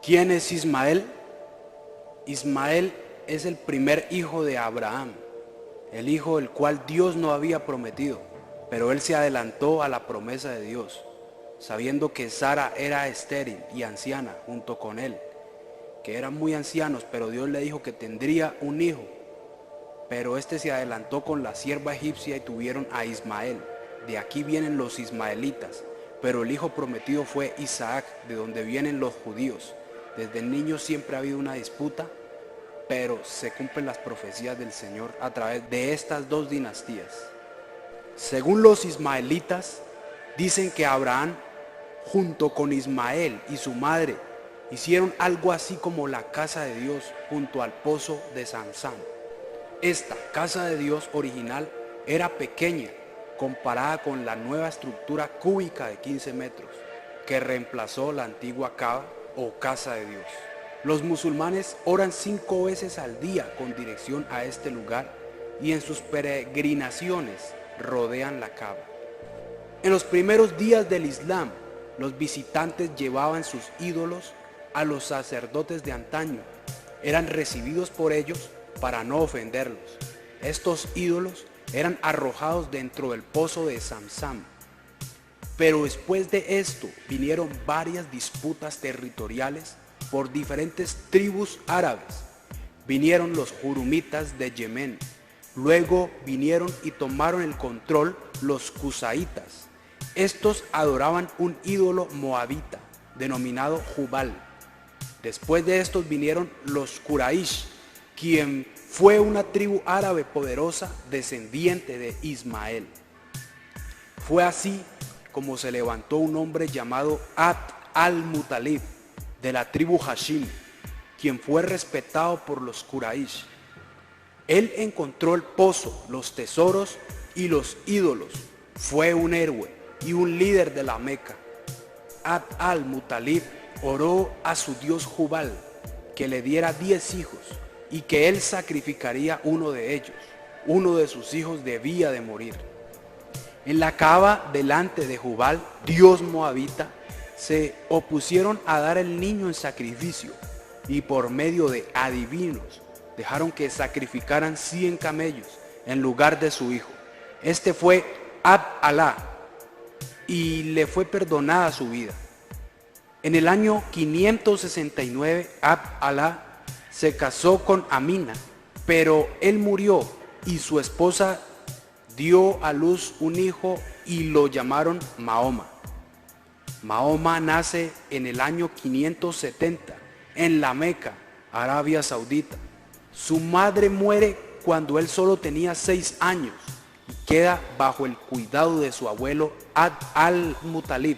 ¿Quién es Ismael? Ismael es el primer hijo de Abraham, el hijo del cual Dios no había prometido, pero él se adelantó a la promesa de Dios, sabiendo que Sara era estéril y anciana junto con él, que eran muy ancianos, pero Dios le dijo que tendría un hijo. Pero este se adelantó con la sierva egipcia y tuvieron a Ismael. De aquí vienen los ismaelitas, pero el hijo prometido fue Isaac, de donde vienen los judíos. Desde niño siempre ha habido una disputa, pero se cumplen las profecías del Señor a través de estas dos dinastías. Según los ismaelitas, dicen que Abraham, junto con Ismael y su madre, hicieron algo así como la casa de Dios junto al pozo de Sansán. Esta casa de Dios original era pequeña comparada con la nueva estructura cúbica de 15 metros que reemplazó la antigua Kaaba o casa de Dios. Los musulmanes oran 5 veces al día con dirección a este lugar y en sus peregrinaciones rodean la Kaaba. En los primeros días del Islam, los visitantes llevaban sus ídolos a los sacerdotes de antaño. Eran recibidos por ellos para no ofenderlos. Estos ídolos eran arrojados dentro del pozo de Samsam. Pero después de esto vinieron varias disputas territoriales por diferentes tribus árabes. Vinieron los jurumitas de Yemen. Luego vinieron y tomaron el control los cusaitas. Estos adoraban un ídolo moabita denominado Jubal. Después de estos vinieron los Quraysh, quien fue una tribu árabe poderosa descendiente de Ismael. Fue así como se levantó un hombre llamado Abd al-Mutalib de la tribu Hashim, quien fue respetado por los Quraysh. Él encontró el pozo, los tesoros y los ídolos. Fue un héroe y un líder de la Meca. Abd al-Mutalib oró a su dios Jubal que le diera 10 hijos y que él sacrificaría uno de ellos. Uno de sus hijos debía de morir. En la Kaaba, delante de Jubal, dios moabita, se opusieron a dar el niño en sacrificio y por medio de adivinos dejaron que sacrificaran 100 camellos en lugar de su hijo. Este fue Abd Alá y le fue perdonada su vida. En el año 569, Abd Alá se casó con Amina, pero él murió y su esposa dio a luz un hijo y lo llamaron Mahoma. Mahoma nace en el año 570 en la Meca, Arabia Saudita. Su madre muere cuando él solo tenía 6 años y queda bajo el cuidado de su abuelo Abd al-Mutalib.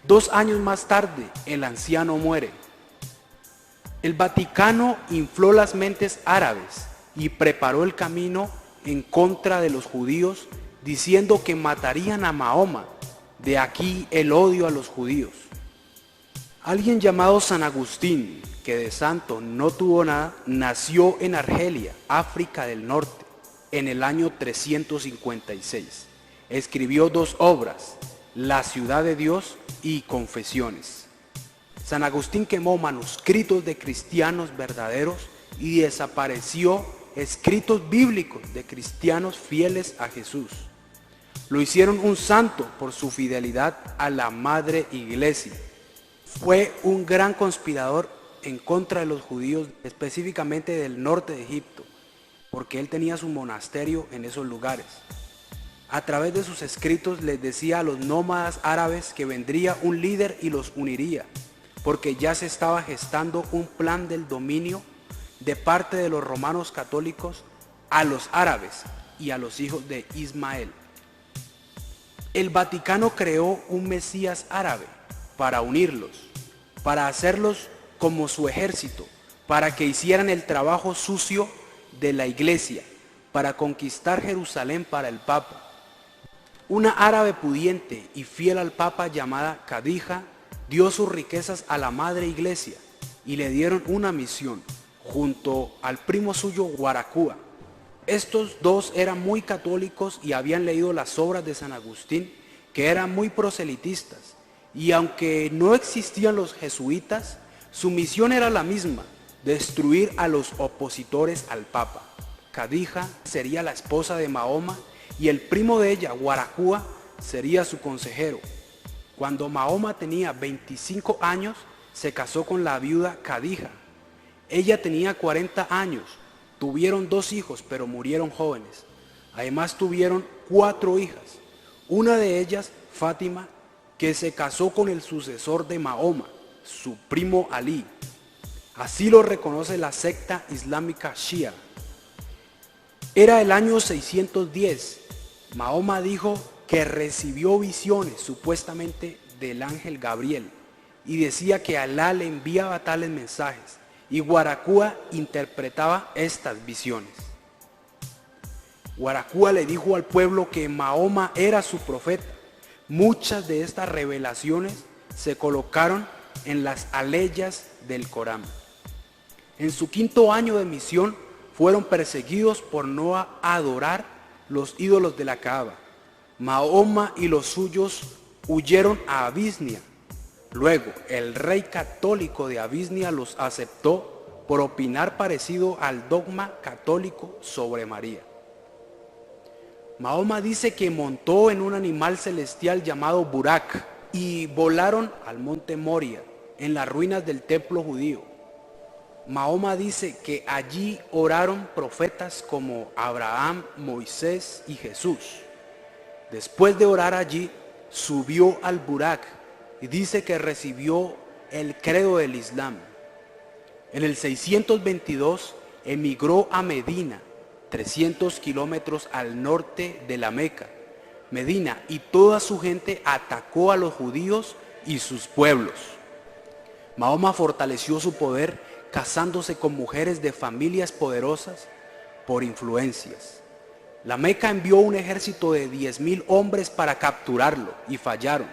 2 años más tarde, el anciano muere. El Vaticano infló las mentes árabes y preparó el camino en contra de los judíos, diciendo que matarían a Mahoma. De aquí el odio a los judíos. Alguien llamado San Agustín, que de santo no tuvo nada, nació en Argelia, África del Norte, en el año 356. Escribió 2 obras, La ciudad de Dios y Confesiones. San Agustín quemó manuscritos de cristianos verdaderos y desapareció escritos bíblicos de cristianos fieles a Jesús. Lo hicieron un santo por su fidelidad a la Madre Iglesia. Fue un gran conspirador en contra de los judíos, específicamente del norte de Egipto, porque él tenía su monasterio en esos lugares. A través de sus escritos les decía a los nómadas árabes que vendría un líder y los uniría, porque ya se estaba gestando un plan del dominio de parte de los romanos católicos a los árabes y a los hijos de Ismael. El Vaticano creó un Mesías árabe para unirlos, para hacerlos como su ejército, para que hicieran el trabajo sucio de la iglesia, para conquistar Jerusalén para el Papa. Una árabe pudiente y fiel al Papa llamada Khadija dio sus riquezas a la Madre Iglesia y le dieron una misión junto al primo suyo Guaracúa. Estos dos eran muy católicos y habían leído las obras de San Agustín, que eran muy proselitistas, y aunque no existían los jesuitas, Su misión era la misma: destruir a los opositores al Papa. Khadija sería la esposa de Mahoma y el primo de ella, Guaracua, sería su consejero. Cuando Mahoma tenía 25 años, se casó con la viuda Khadija. Ella tenía 40 años. Tuvieron 2 hijos, pero murieron jóvenes. Además tuvieron 4 hijas. Una de ellas, Fátima, que se casó con el sucesor de Mahoma, su primo Alí. Así lo reconoce la secta islámica Shia. Era el año 610. Mahoma dijo que recibió visiones supuestamente del ángel Gabriel y decía que Alá le enviaba tales mensajes, y Guaracua interpretaba estas visiones. Guaracua le dijo al pueblo que Mahoma era su profeta. Muchas de estas revelaciones se colocaron en las aleyas del Corán. En su 5.º año de misión fueron perseguidos por no adorar los ídolos de la Kaaba. Mahoma y los suyos huyeron a Abisinia. Luego, el rey católico de Abisinia los aceptó por opinar parecido al dogma católico sobre María. Mahoma dice que montó en un animal celestial llamado Burak y volaron al monte Moria, en las ruinas del templo judío. Mahoma dice que allí oraron profetas como Abraham, Moisés y Jesús. Después de orar allí, subió al Burak y dice que recibió el credo del Islam. En el 622 emigró a Medina, 300 kilómetros al norte de la Meca. Medina y toda su gente atacó a los judíos y sus pueblos. Mahoma fortaleció su poder casándose con mujeres de familias poderosas por influencias. La Meca envió un ejército de 10.000 hombres para capturarlo y fallaron,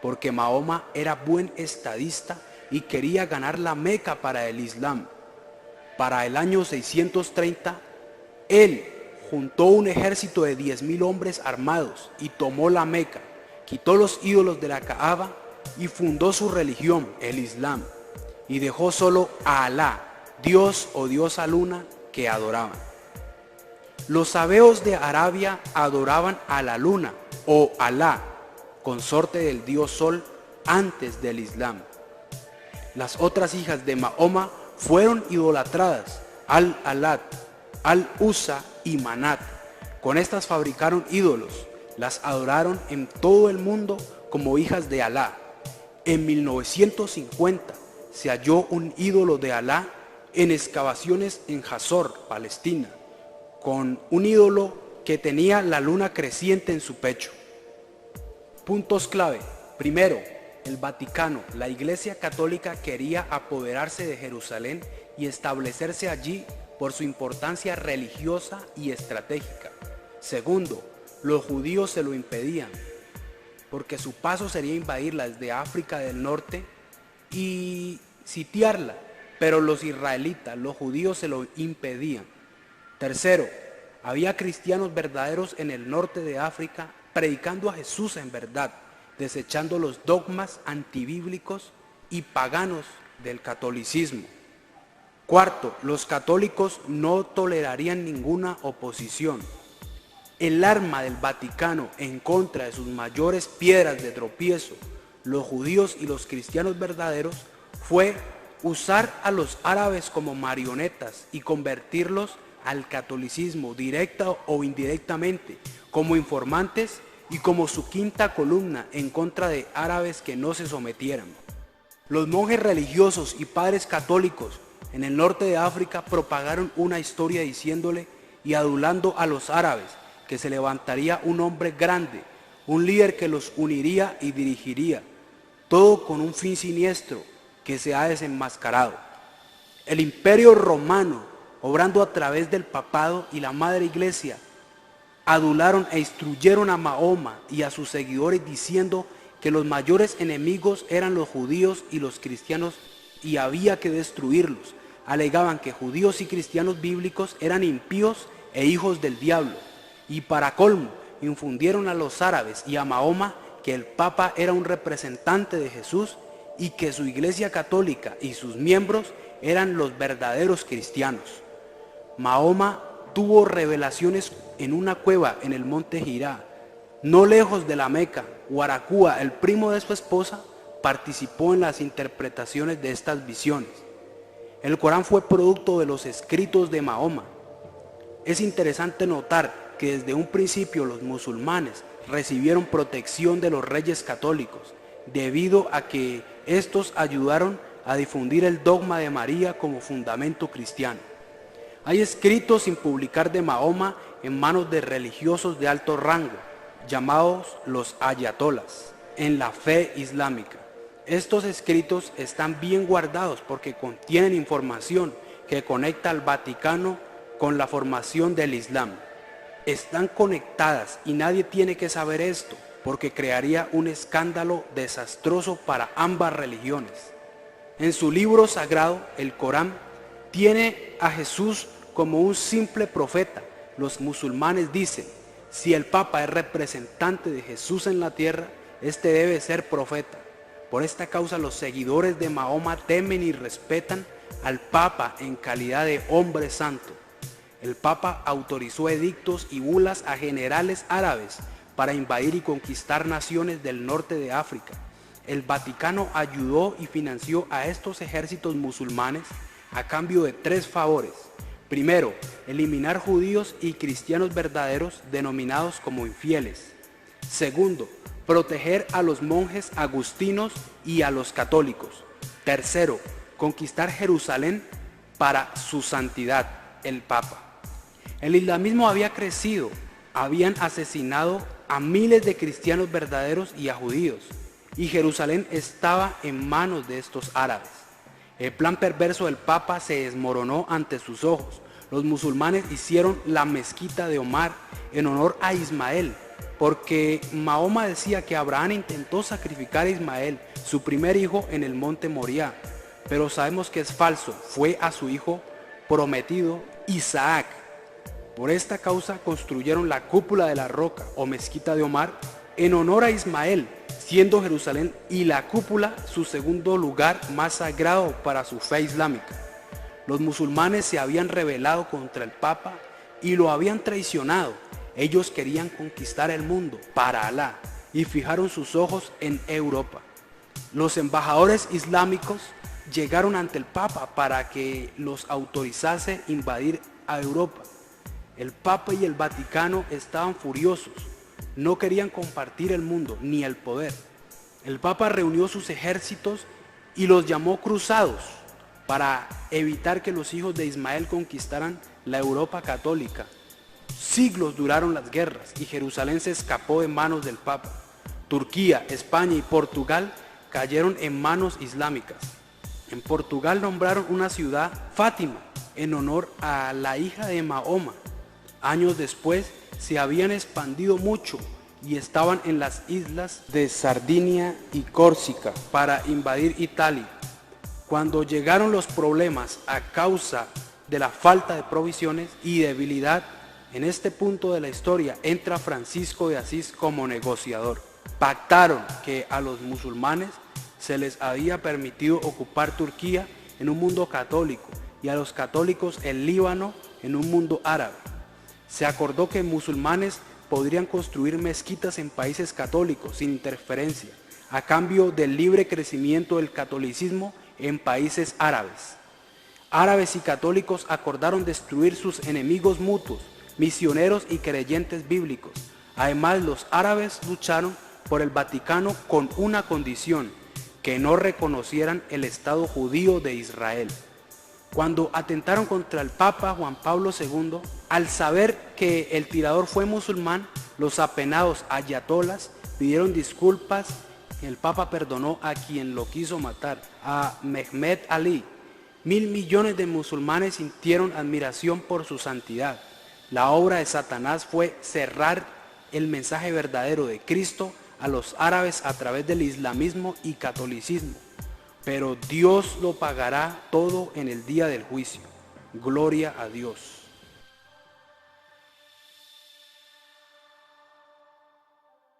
porque Mahoma era buen estadista y quería ganar la Meca para el Islam. Para el año 630, él juntó un ejército de 10.000 hombres armados y tomó la Meca, quitó los ídolos de la Kaaba y fundó su religión, el Islam, y dejó solo a Alá, Dios o diosa luna, que adoraban. Los sabeos de Arabia adoraban a la luna o Alá, consorte del dios Sol, antes del Islam. Las otras hijas de Mahoma fueron idolatradas, Al-Alat, Al-Uzza y Manat. Con estas fabricaron ídolos, las adoraron en todo el mundo como hijas de Alá. En 1950 se halló un ídolo de Alá en excavaciones en Hazor, Palestina, con un ídolo que tenía la luna creciente en su pecho. Puntos clave. Primero, el Vaticano, la Iglesia Católica, quería apoderarse de Jerusalén y establecerse allí por su importancia religiosa y estratégica. Segundo, los judíos se lo impedían, porque su paso sería invadirla desde África del Norte y sitiarla, pero los israelitas, los judíos, se lo impedían. Tercero, había cristianos verdaderos en el norte de África predicando a Jesús en verdad, desechando los dogmas antibíblicos y paganos del catolicismo. Cuarto, los católicos no tolerarían ninguna oposición. El arma del Vaticano en contra de sus mayores piedras de tropiezo, los judíos y los cristianos verdaderos, fue usar a los árabes como marionetas y convertirlos al catolicismo directa o indirectamente, como informantes y como su quinta columna en contra de árabes que no se sometieran. Los monjes religiosos y padres católicos en el norte de África propagaron una historia diciéndole y adulando a los árabes que se levantaría un hombre grande, un líder que los uniría y dirigiría, todo con un fin siniestro que se ha desenmascarado. El Imperio Romano, obrando a través del papado y la Madre Iglesia, adularon e instruyeron a Mahoma y a sus seguidores diciendo que los mayores enemigos eran los judíos y los cristianos y había que destruirlos. Alegaban que judíos y cristianos bíblicos eran impíos e hijos del diablo. Y para colmo, infundieron a los árabes y a Mahoma que el Papa era un representante de Jesús y que su iglesia católica y sus miembros eran los verdaderos cristianos. Mahoma tuvo revelaciones en una cueva en el monte Hirá, no lejos de la Meca. Waraqua, el primo de su esposa, participó en las interpretaciones de estas visiones. El Corán fue producto de los escritos de Mahoma. Es interesante notar que desde un principio los musulmanes recibieron protección de los reyes católicos, debido a que estos ayudaron a difundir el dogma de María como fundamento cristiano. Hay escritos sin publicar de Mahoma en manos de religiosos de alto rango, llamados los ayatolas, en la fe islámica. Estos escritos están bien guardados porque contienen información que conecta al Vaticano con la formación del Islam. Están conectadas y nadie tiene que saber esto, porque crearía un escándalo desastroso para ambas religiones. En su libro sagrado, el Corán, tiene a Jesús como un simple profeta. Los musulmanes dicen, si el Papa es representante de Jesús en la tierra, este debe ser profeta. Por esta causa los seguidores de Mahoma temen y respetan al Papa en calidad de hombre santo. El Papa autorizó edictos y bulas a generales árabes para invadir y conquistar naciones del norte de África. El Vaticano ayudó y financió a estos ejércitos musulmanes a cambio de 3 favores. Primero, eliminar judíos y cristianos verdaderos denominados como infieles. Segundo, proteger a los monjes agustinos y a los católicos. Tercero, conquistar Jerusalén para su santidad, el Papa. El islamismo había crecido, habían asesinado a miles de cristianos verdaderos y a judíos, y Jerusalén estaba en manos de estos árabes. El plan perverso del Papa se desmoronó ante sus ojos. Los musulmanes hicieron la mezquita de Omar en honor a Ismael, porque Mahoma decía que Abraham intentó sacrificar a Ismael, su primer hijo, en el monte Moriah, pero sabemos que es falso, fue a su hijo prometido, Isaac. Por esta causa construyeron la cúpula de la roca o mezquita de Omar en honor a Ismael, siendo Jerusalén y la cúpula su segundo lugar más sagrado para su fe islámica. Los musulmanes se habían rebelado contra el Papa y lo habían traicionado. Ellos querían conquistar el mundo para Alá y fijaron sus ojos en Europa. Los embajadores islámicos llegaron ante el Papa para que los autorizase invadir a Europa. El Papa y el Vaticano estaban furiosos, no querían compartir el mundo ni el poder. El Papa reunió sus ejércitos y los llamó cruzados para evitar que los hijos de Ismael conquistaran la Europa católica. Siglos duraron las guerras y Jerusalén se escapó de manos del Papa. Turquía, España y Portugal cayeron en manos islámicas. En Portugal nombraron una ciudad, Fátima, en honor a la hija de Mahoma. Años después se habían expandido mucho y estaban en las islas de Sardinia y Córcega para invadir Italia. Cuando llegaron los problemas a causa de la falta de provisiones y debilidad, en este punto de la historia entra Francisco de Asís como negociador. Pactaron que a los musulmanes se les había permitido ocupar Turquía en un mundo católico y a los católicos el Líbano en un mundo árabe. Se acordó que musulmanes podrían construir mezquitas en países católicos sin interferencia, a cambio del libre crecimiento del catolicismo en países árabes. Árabes y católicos acordaron destruir sus enemigos mutuos, misioneros y creyentes bíblicos. Además, los árabes lucharon por el Vaticano con una condición: que no reconocieran el Estado judío de Israel. Cuando atentaron contra el Papa Juan Pablo II, al saber que el tirador fue musulmán, los apenados ayatolas pidieron disculpas. El Papa perdonó a quien lo quiso matar, a Mehmet Ali. 1.000 millones de musulmanes sintieron admiración por su santidad. La obra de Satanás fue cerrar el mensaje verdadero de Cristo a los árabes a través del islamismo y catolicismo. Pero Dios lo pagará todo en el día del juicio. Gloria a Dios.